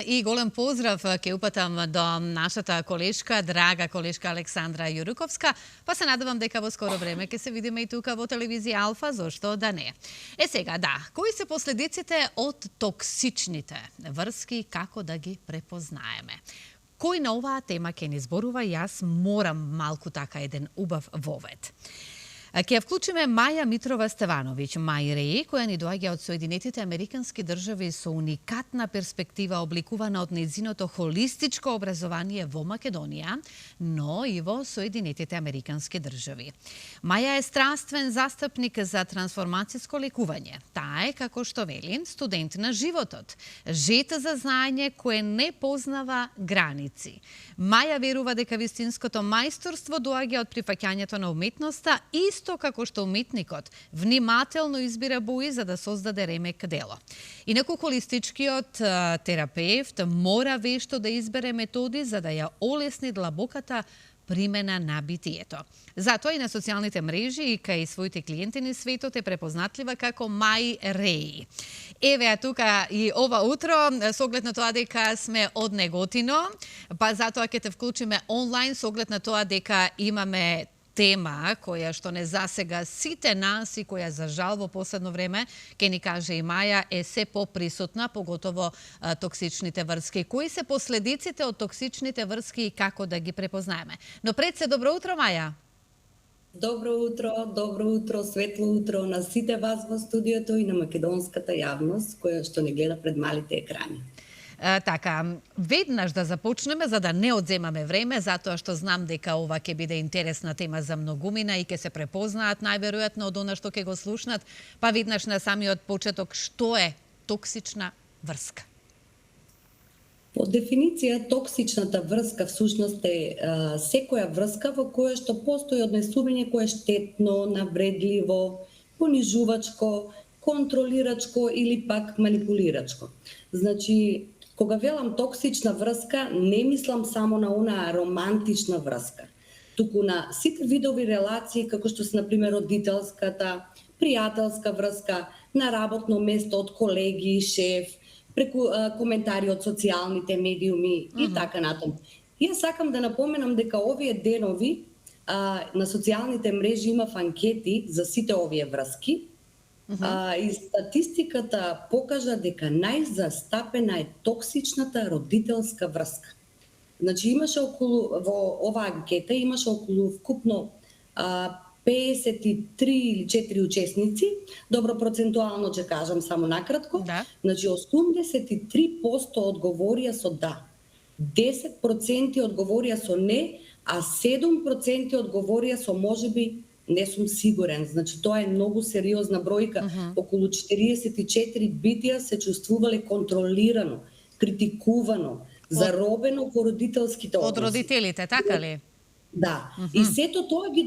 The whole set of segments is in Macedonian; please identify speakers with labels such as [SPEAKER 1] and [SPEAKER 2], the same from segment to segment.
[SPEAKER 1] и голем поздрав ке упатам до нашата колешка, драга колешка Александра Јуруковска, па се надевам дека во скоро време ќе се видиме и тука во телевизија Алфа, зошто да не. Сега, да, кои се последиците од токсичните врски, како да ги препознаеме? Кој на оваа тема ќе ни зборува, јас морам малку така еден убав вовед. Ќе ја вклучиме Маја Митрова Стевановиќ, Мај Реи, која ни доаѓа од Соединетите Американски држави со уникатна перспектива обликувана од нејзиното холистичко образование во Македонија, но и во Соединетите Американски држави. Маја е страствен застапник за трансформацијско лекување. Таа е, како што вели, студент на животот, жета за знаење кое не познава граници. Маја верува дека вистинското мајсторство доаѓа од прифаќањето на уметноста, исто како што уметникот внимателно избира бои за да создаде ремек дело. Инаку холистичкиот терапевт мора вешто да избере методи за да ја олесни длабоката примена на битието. Затоа и на социјалните мрежи и кај своите клиенти низ светот е препознатлива како Мај Реи. Еве тука и ова утро, со оглед на тоа дека сме од Неготино, па затоа ќе те вклучиме онлайн со оглед на тоа дека имаме тема која што не засега сите нас и која за жал во последно време, ке ни каже и Маја, е се поприсутна, поготово токсичните врски. Кои се последиците од токсичните врски и како да ги препознаеме? Но пред се, добро утро, Маја.
[SPEAKER 2] Добро утро, светло утро на сите вас во студиото и на македонската јавност која што не гледа пред малите екрани.
[SPEAKER 1] Така, веднаш да започнеме за да не одземаме време, затоа што знам дека ова ќе биде интересна тема за многумина и ќе се препознаат најверојатно од она што ќе го слушнат, па веднаш на самиот почеток, што е токсична врска?
[SPEAKER 2] По дефиниција, токсичната врска всушност е секоја врска во која што постои однесување кое е штетно, навредливо, понижувачко, контролирачко или пак манипулирачко. Значи, кога велам токсична врска, не мислам само на онаа романтична врска, туку на сите видови релации, како што се, например, родителската, пријателска врска, на работно место од колеги, шеф, преку коментари од социјалните медиуми и така натаму. Јас сакам да напоменам дека овие денови на социјалните мрежи имав анкети за сите овие врски, и статистиката покажа дека најзастапена е токсичната родителска врска. Значи имаше во оваа анкета имаше околу вкупно 53 или 4 учесници, добро процентуално ќе кажам само накратко.
[SPEAKER 1] Да.
[SPEAKER 2] Значи 83% одговорија со да, 10% одговорија со не, а 7% одговорија со можеби не сум сигурен. Значи тоа е многу сериозна бројка. Околу 44 битија се чувствувале контролирано, критикувано, заробено во родителските односи.
[SPEAKER 1] Од родителите, така ли?
[SPEAKER 2] Да. И сето тоа ги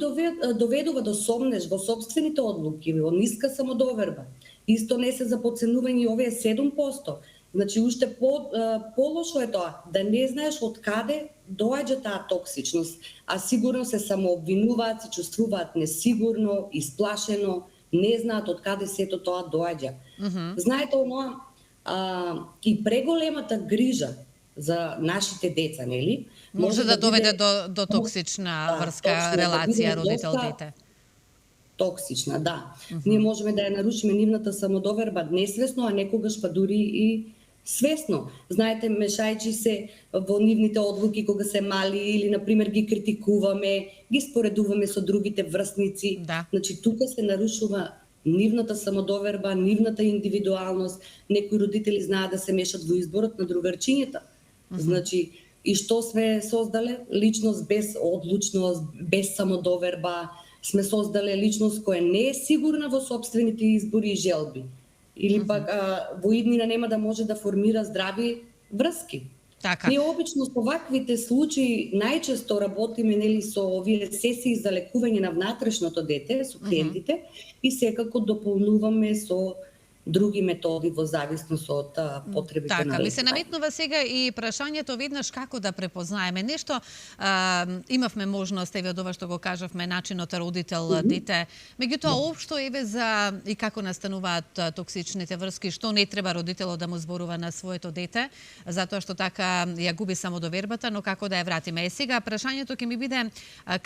[SPEAKER 2] доведува до сомнеж во сопствените одлуки, во ниска самодоверба. Исто не се за подценување овие 7%. Значи, уште полошо е тоа, да не знаеш од каде доаѓа таа токсичност, а сигурно се самообвинуваат, се чувствуваат несигурно, исплашено, не знаат од каде сето тоа доаѓа. Знаете, и преголемата грижа за нашите деца, нели?
[SPEAKER 1] Може да доведе до токсична врска релација родителите.
[SPEAKER 2] Токсична, да. Ние можеме да ја нарушиме нивната самодоверба несвесно, а некогаш па дури и свесно. Знаете, мешајќи се во нивните одлуки кога се мали или, например, ги критикуваме, ги споредуваме со другите врсници.
[SPEAKER 1] Да.
[SPEAKER 2] Значи, тука се нарушува нивната самодоверба, нивната индивидуалност. Некои родители знаат да се мешат во изборот на другарчињата. Значи, и што сме создале? Личност без одлучност, без самодоверба. Сме создале личност која не е сигурна во сопствените избори и желби. Или пак во иднина нема да може да формира здрави врски.
[SPEAKER 1] Така.
[SPEAKER 2] Ние обично со ваквите случаи најчесто работиме, нели, со овие сесии за лекување на внатрешното дете, со клиентите, и секако дополнуваме со други методи во зависност од потребите на
[SPEAKER 1] Така, ми се
[SPEAKER 2] лицето.
[SPEAKER 1] наметнува сега и прашањето веднаш како да препознаеме нешто. Имавме можност, еве од ова што го кажавме, начинот родител дете. Меѓутоа, општо еве за и како настануваат токсичните врски, што не треба родителот да му зборува на своето дете, затоа што така ја губи самодовербата, но како да ја вратиме. Сега прашањето ќе ми биде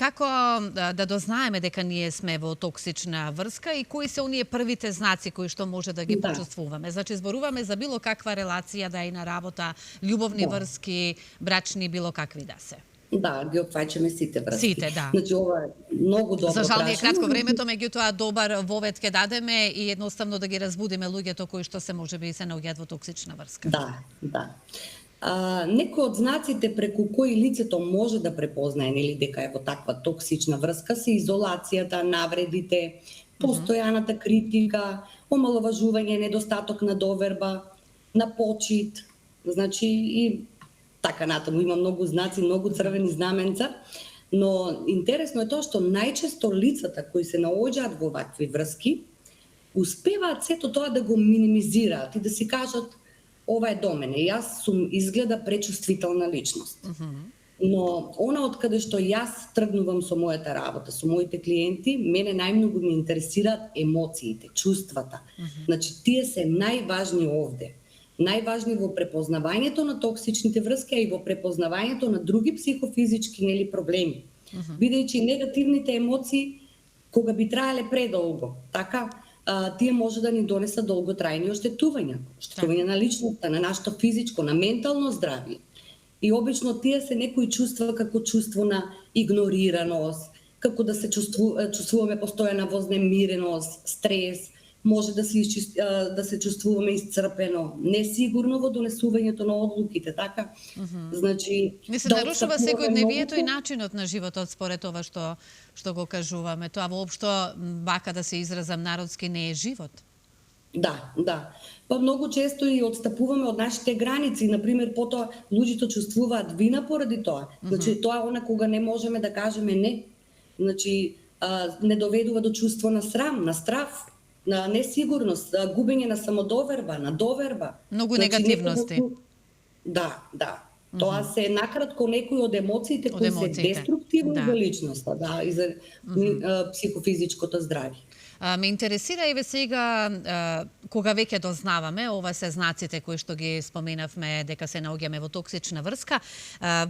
[SPEAKER 1] како да дознаеме дека ние сме во токсична врска и кои се оние првите знаци кои што може да ги почувствуваме. Значи, зборуваме за било каква релација да е на работа, љубовни врски, брачни, било какви да се.
[SPEAKER 2] Да, ги опфаќаме сите врски.
[SPEAKER 1] Сите, да.
[SPEAKER 2] Значи, ова е многу добро
[SPEAKER 1] За жал ни е
[SPEAKER 2] прашање.
[SPEAKER 1] кратко времето, меѓутоа добар вовет ке дадеме и едноставно да ги разбудиме луѓето кои што се можеби се наоѓаат во токсична врска.
[SPEAKER 2] Да, да. Некои од знаците преку кои лицето може да препознае нели дека е во таква токсична врска се изолацијата, навредите, постојаната критика, омаловажување, недостаток на доверба, на почит, значи и така натаму има многу знаци, многу црвени знаменца, но интересно е тоа што најчесто лицата кои се наоѓаат во вакви врски успеваат сето тоа да го минимизираат и да си кажат ова е до мене, јас сум изгледа пречувствителна личност. Но она од каде што јас тргнувам со мојата работа, со моите клиенти, мене најмногу ме интересираат емоциите, чувствата. Значи, тие се најважни овде. Најважни во препознавањето на токсичните врски, а и во препознавањето на други психофизички нели проблеми. Бидејќи негативните емоции, кога би траеле предолго, така, тие може да ни донесат долготрајни оштетувања. Оштетување на личноста, на нашето физичко, на ментално здравје. И обично тие се некои чувства како чувство на игнорираност, како да се чувствуваме постојана вознемиреност, стрес, може да се чувствуваме исцрпено, несигурно во донесувањето на одлуките, така? Значи,
[SPEAKER 1] Ми се нарушува секојдневието и начинот на животот според ова што го кажуваме. Тоа воопшто, бака да се изразам народски, не е живот.
[SPEAKER 2] Да, да. Па многу често и отстапуваме од нашите граници, например, потоа луѓето чувствуваат вина поради тоа. Значи, тоа е она кога не можеме да кажеме не. Значи, не доведува до чувство на срам, на страф, на несигурност, губење на самодоверба, на доверба.
[SPEAKER 1] Многу негативности.
[SPEAKER 2] Да, да. Тоа се накратко некои од емоциите кои се деструктивни за личноста, да, и за психофизичкото здравје.
[SPEAKER 1] Ме интересира еве сега, кога веќе дознаваме, ова се знаците кои што ги споменавме дека се наоѓаме во токсична врска.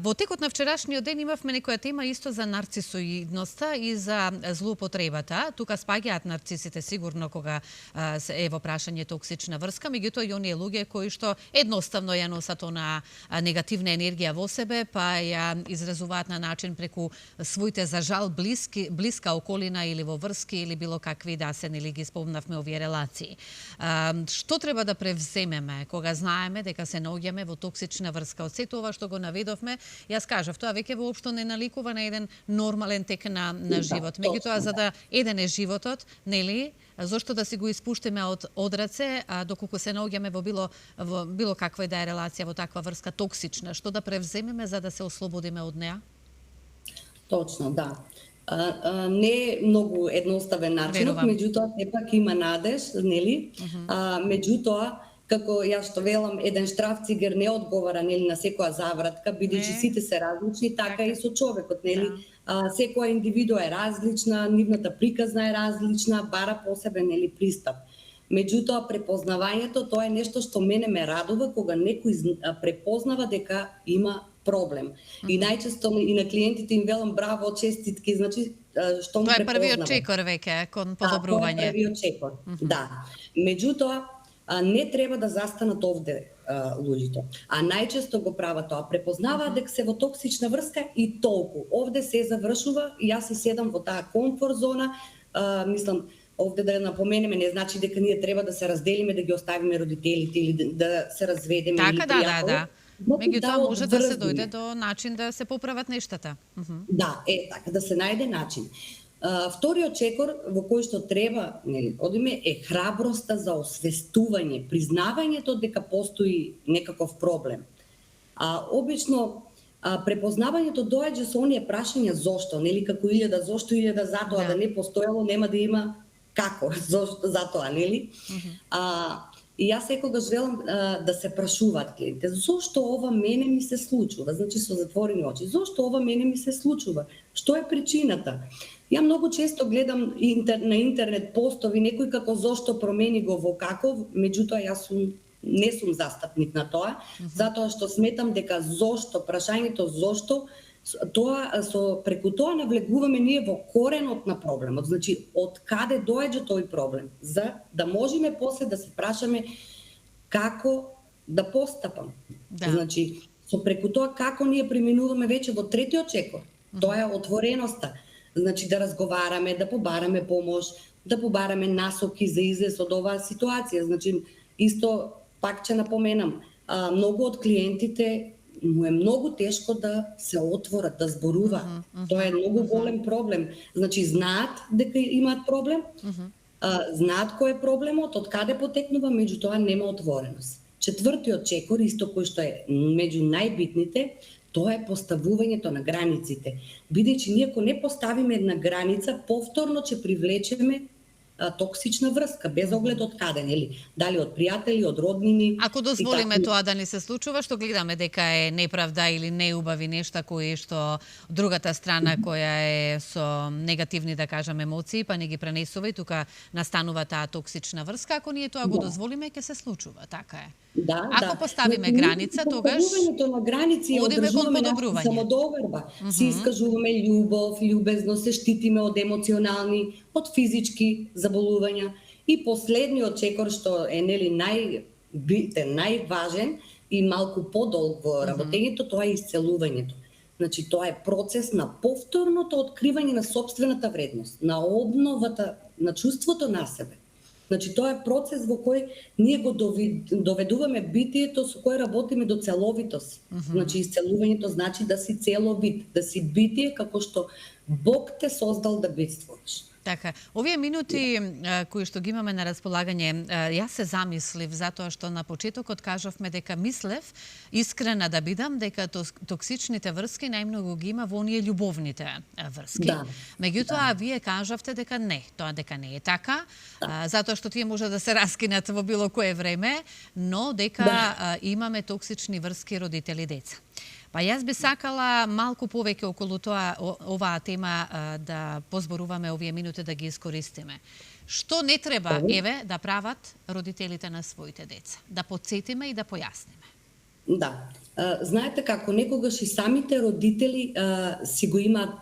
[SPEAKER 1] Во текот на вчерашниот ден имавме некоја тема исто за нарцисоидноста и за злоупотребата. Тука спаѓаат нарцисите сигурно кога е во прашање токсична врска, меѓутоа и оние луѓе кои што едноставно ја носат она негативна енергија во себе, па ја изразуваат на начин преку своите за жал блиска околина или во врски или било какви да се, нели ги спомнавме овие релации. Што треба да превземеме кога знаеме дека се наоѓаме во токсична врска? Од сето ова што го наведовме, јас кажав, тоа веќе воопшто не наликува на еден нормален тек на живот. Меѓутоа, за да еден е животот, нели, зошто да си го испуштиме од раце, доколку се наоѓаме во било каква и да е релација во таква врска токсична, што да превземеме за да се ослободиме од неа?
[SPEAKER 2] Точно, да. Не е многу едноставен начинот, меѓутоа сепак има надеж, нели? Меѓутоа, како јас што велам, еден штрафцигер не одговара нели на секоја завратка, бидејќи сите се различни, така и со човекот, нели? Секоја индивидуа е различна, нивната приказна е различна, бара посебен нели пристап. Меѓутоа, препознавањето, тоа е нешто што мене ме радува кога некој препознава дека има проблем. И најчесто и на клиентите им велам браво, честитки, значи што ме препознава.
[SPEAKER 1] Тоа е првиот чекор веќе кон подобрување.
[SPEAKER 2] Тоа е првиот чекор, да. Меѓутоа, не треба да застанат овде луѓето. А најчесто го прават тоа. Препознаваат дека се во токсична врска и толку. Овде се завршува и јас се седам во таа комфорт зона, мислам, овде да напоменеме, не значи дека ние треба да се разделиме, да ги оставиме родителите или да се разведеме.
[SPEAKER 1] Така, да. Меѓутоа може да се дојде до начин да се поправат нештата.
[SPEAKER 2] Да, така, да се најде начин. Вториот чекор во кој што треба, нели, одиме е храброста за освестување, признавањето дека постои некаков проблем. Обично препознавањето доаѓа со оние прашања зошто, нели, како 1000 зошто, 1000 затоа да не постоело, нема да има како, зошто, затоа, нели? И јас секогаш велам да се прашуваат клиентите, зошто ова мене ми се случува? Значи со затворени очи. Зошто ова мене ми се случува? Што е причината? Ја многу често гледам на интернет постови некој како зошто промени го во како, меѓутоа јас не сум застапник на тоа, затоа што сметам дека зошто, прашањето зошто, преку тоа навлегуваме ние во коренот на проблемот. Значи, од каде доаѓа тој проблем? За да можеме после да се прашаме како да постапам.
[SPEAKER 1] Да.
[SPEAKER 2] Значи, преку тоа како ние преминуваме веќе во третиот чекор. Тоа е отвореноста. Значи, да разговараме, да побараме помош, да побараме насоки за излез од оваа ситуација. Значи, исто пак ќе напоменам, многу од клиентите му е многу тешко да се отворат, да зборуваат. Тоа е многу голем проблем. Значи, знаат дека имаат проблем, знаат кој е проблемот, од каде потекнува, меѓутоа нема отвореност. Четвртиот чекор, исто кој што е меѓу најбитните, тоа е поставувањето на границите. Бидејќи ние ако не поставиме една граница, повторно ќе привлечеме токсична врска, без оглед од каде, нели? Дали од пријатели, од роднини.
[SPEAKER 1] Ако дозволиме тоа да ни се случува, што гледаме дека е неправда или неубави нешта кои што другата страна која е со негативни, да кажам, емоции, па не ги пренесува и тука настанува таа токсична врска, ако ние тоа го дозволиме, ќе се случува, така е. Ако поставиме граница, тогаш
[SPEAKER 2] поставувањето на граници
[SPEAKER 1] одиме кон
[SPEAKER 2] одржуваме
[SPEAKER 1] подобрување.
[SPEAKER 2] Самодоверба. Си искажуваме љубов, љубезно, се штитиме од емоционални, од физички заболувања. И последниот чекор што е нели најбитен, најважен и малку подолг во работењето, тоа е исцелувањето. Значи тоа е процес на повторното откривање на сопствената вредност, на обновата на чувството на себе. Значи тоа е процес во кој ние го доведуваме битието со кое работиме до целовитост. Значи исцелувањето значи да си целовит, да си битие како што Бог те создал да битствуваш.
[SPEAKER 1] Така, овие минути кои што ги имаме на располагање, јас се замислив затоа што на почетокот кажавме дека мислев, искрена да бидам, дека токсичните врски најмногу ги има во оние љубовните врски. Меѓутоа, вие кажавте дека не, тоа дека не е така, затоа што тие може да се раскинат во било кое време, но дека имаме токсични врски родители-деца. Па јас би сакала малку повеќе околу оваа тема да позборуваме овие минути да ги искористиме. Што не треба, еве, да прават родителите на своите деца? Да потсетиме и да појасниме.
[SPEAKER 2] Да. Знаете како, некогаш и самите родители си го имаат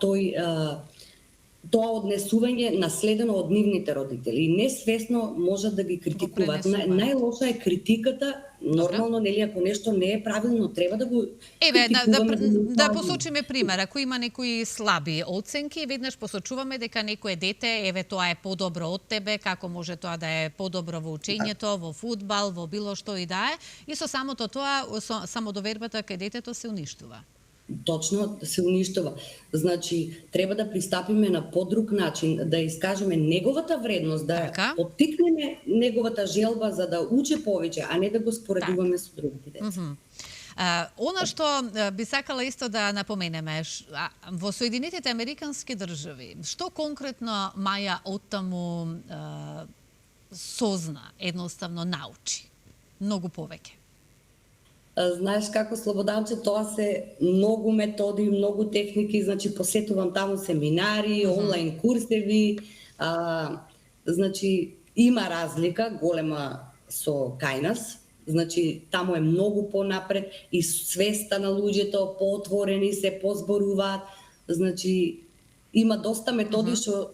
[SPEAKER 2] тоа однесување наследено од нивните родители и несвесно можат да ги критикуваат. Најлоша е критиката, нормално, нели, ако нешто не е правилно, треба да го критикуваме.
[SPEAKER 1] Да посочиме пример, ако има некои слаби оценки, веднаш посочуваме дека некое дете, еве, тоа е подобро од тебе, како може тоа да е подобро во учењето, во фудбал, во било што и да е, и со самото тоа, самодовербата кај детето се уништува.
[SPEAKER 2] Точно, се уништува. Значи, треба да пристапиме на подруг начин, да искажеме неговата вредност, да поттикнеме неговата желба за да учи повеќе, а не да го споредуваме со другите деца.
[SPEAKER 1] Она што би сакала исто да напоменеме, во Соединетите Американски држави, што конкретно Маја оттаму созна, едноставно научи? Многу повеќе.
[SPEAKER 2] Знаеш како, Слободанче, тоа се многу методи, многу техники, значи посетувам таму семинари, онлайн курсеви, значи има разлика голема со кај нас, значи таму е многу понапред и свеста на луѓето, поотворени се, позборуваат, значи има доста методи што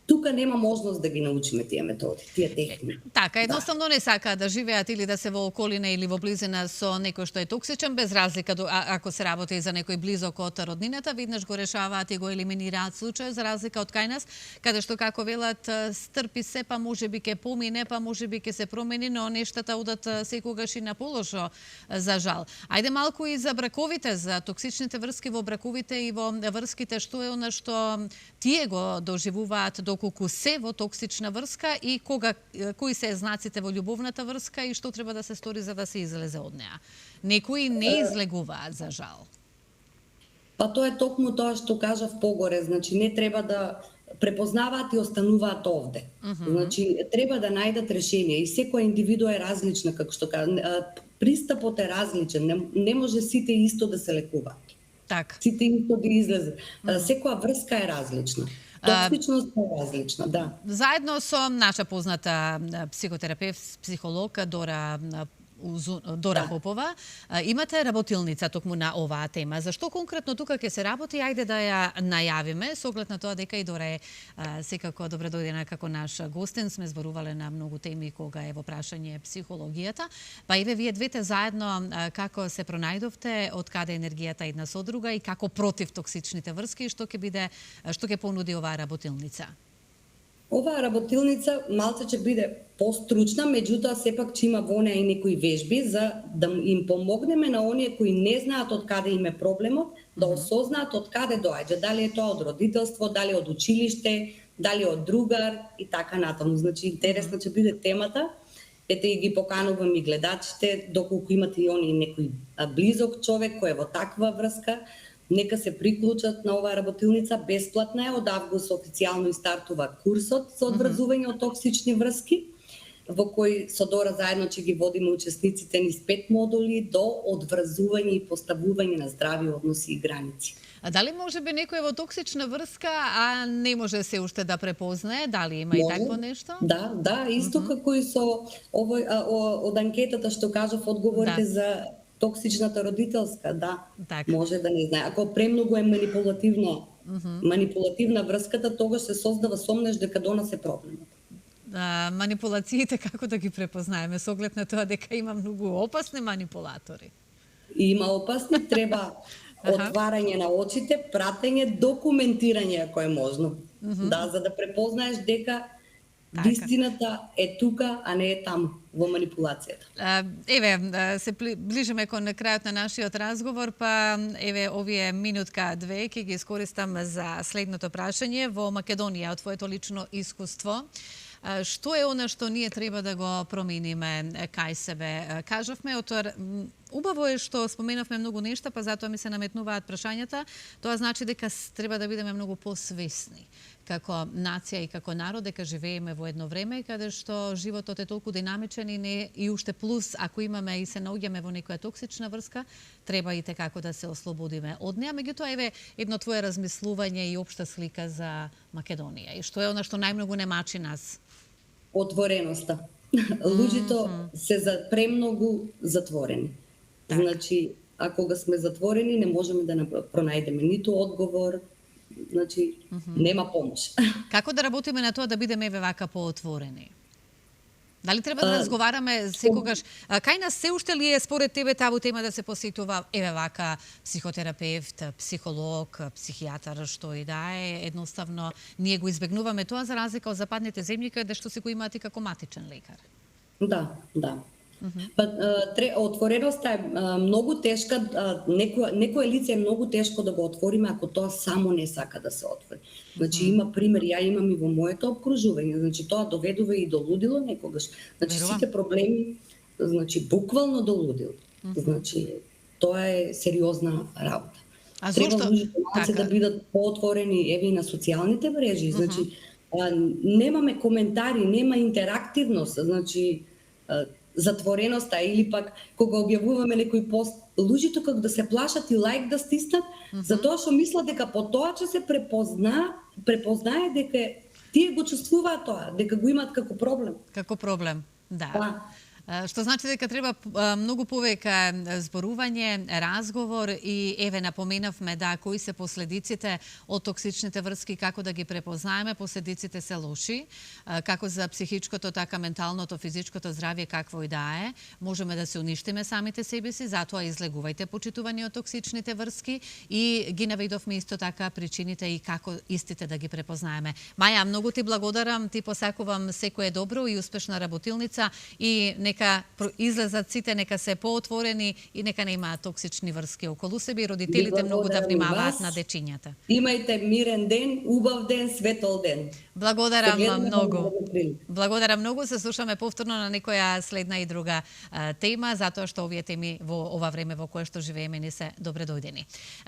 [SPEAKER 2] тука нема можност да ги научиме тие методи, тие техники.
[SPEAKER 1] Така, едноставно не сакаат да живеат или да се во околина или во близина со некој што е токсичен, без разлика ако се работи за некој близок од роднината, веднаш го решаваат и го елиминираат случај, за разлика од кај нас, каде што како велат стрпи се, па можеби ќе помине, па можеби ќе се промени, но нештата одат секогаш и на полошо, за жал. Ајде малку и за браковите, за токсичните врски во браковите и во врските, што е она што тие го доживуваат доколку се во токсична врска и кои се знаците во љубовната врска и што треба да се стори за да се излезе од неа. Некои не излегуваат, за жал.
[SPEAKER 2] Па тоа е токму тоа што кажав погоре, значи не треба препознаваат и остануваат овде. Значи, треба да најдат решение и секоја индивидуа е различна, како што кажа. Пристапот е различен, не може сите исто да се лекуваат.
[SPEAKER 1] Така.
[SPEAKER 2] Сите исто да излезат. Секоја врска е различна. Токсичност е различна, да.
[SPEAKER 1] Заедно со наша позната психотерапевт, психолог Дора Хопова, имате работилница токму на оваа тема. Зашто конкретно тука ќе се работи? Ајде да ја најавиме, со оглед на тоа дека и Дора е секако добредојдена како наш гостин. Сме зборувале на многу теми кога е во прашање психологијата. Па еве вие двете заедно како се пронајдовте, од каде енергијата една со друга и како против токсичните врски, што ќе понуди оваа работилница?
[SPEAKER 2] Оваа работилница малце ќе биде постручна, меѓутоа сепак ќе има во неа и некои вежби за да им помогнеме на оние кои не знаат од каде им е проблемот, да осознаат од каде доаѓа, дали е тоа од родителство, дали од училиште, дали од другар и така натаму. Значи интересна ќе биде темата. Ете и ги поканувам и гледачите, доколку имате и они некој близок човек кој е во таква врска, нека се приклучат на оваа работилница, бесплатна е, од август официјално и стартува курсот за одврзување од токсични врски, во кој со Дора заедно ќе ги водиме учесниците низ 5 модули до одврзување и поставување на здрави односи и граници.
[SPEAKER 1] А дали може би некој во токсична врска, а не може се уште да препознае? Дали има и такво нешто?
[SPEAKER 2] Да, исто како и со овој од анкетата што кажав, одговорите за токсичната родителска, да,
[SPEAKER 1] така.
[SPEAKER 2] Може да не знае. Ако премногу е манипулативна врската, тогаш се создава сомнеш дека до нас е проблемот.
[SPEAKER 1] Манипулациите како да ги препознаеме со оглед на тоа дека има многу опасни манипулатори?
[SPEAKER 2] Има опасни, треба отварање на очите, пратење, документирање ако е можно. Да, за да препознаеш дека вистината е тука, а не е таму, во манипулацијата.
[SPEAKER 1] Еве, се ближиме кон крајот на нашиот разговор, па еве овие минутка-две ќе ги искористам за следното прашање. Во Македонија, од твоето лично искуство, што е она што ние треба да го промениме кај себе? Кажавме, убаво е што споменавме многу нешта, па затоа ми се наметнуваат прашањата. Тоа значи дека треба да бидеме многу посвесни како нација и како народ, дека живееме во едно време каде што животот е толку динамичен и уште плюс, ако имаме и се наоѓаме во некоја токсична врска, треба и како да се ослободиме од неа. Меѓутоа, еве едно твое размислување и општа слика за Македонија. И што е она што најмногу не мачи нас?
[SPEAKER 2] Отвореноста. Луѓето се премногу затворени. Значи, ако га сме затворени, не можеме да пронајдеме ниту одговор, значи, нема помош.
[SPEAKER 1] Како да работиме на тоа да бидеме еве вака поотворени? Дали треба да разговараме секогаш? Кај нас се уште ли е според тебе табу тема да се посетува еве вака психотерапевт, психолог, психијатар, што и да е? Едноставно ние го избегнуваме тоа за разлика од западните земји каде што си го имаат и како матичен лекар.
[SPEAKER 2] Да. Отвореноста е многу тешка, некое лице е многу тешко да го отвориме ако тоа само не сака да се отвори. Значи има пример, ја имам и во моето обкружување, значи тоа доведува и до лудило некогаш. Значи сите проблеми, значи буквално до лудило. Значи тоа е сериозна работа. Треба луѓето да бидат поотворени еве и на социјалните мрежи, значи немаме коментари, нема интерактивност, значи затвореноста или пак кога објавуваме некој пост, луѓето како да се плашат и лајк да стиснат, затоа што мислат дека по тоа ќе се препознае дека тие го чувствуваат тоа, дека го имаат како проблем.
[SPEAKER 1] Како проблем, да. Што значи дека треба многу повеќе зборување, разговор и еве напоменавме кои се последиците од токсичните врски, како да ги препознаеме. Последиците се лоши, како за психичкото, така менталното, физичкото здравје, какво и да е. Можеме да се уништиме самите себе си, затоа излегувајте почитување од токсичните врски и ги наведовме исто така причините и како истите да ги препознаеме. Маја, многу ти благодарам, ти посакувам секое добро и успешна работилница и нека излезат сите, нека се поотворени и нека не имаат токсични врски околу себе и родителите многу да внимаваат на дечињата.
[SPEAKER 2] Имајте мирен ден, убав ден, светол ден.
[SPEAKER 1] Благодарам многу. Благодарам многу. Се слушаме повторно на некоја следна и друга тема, затоа што овие теми во ова време во кое што живееме не се добре дојдени.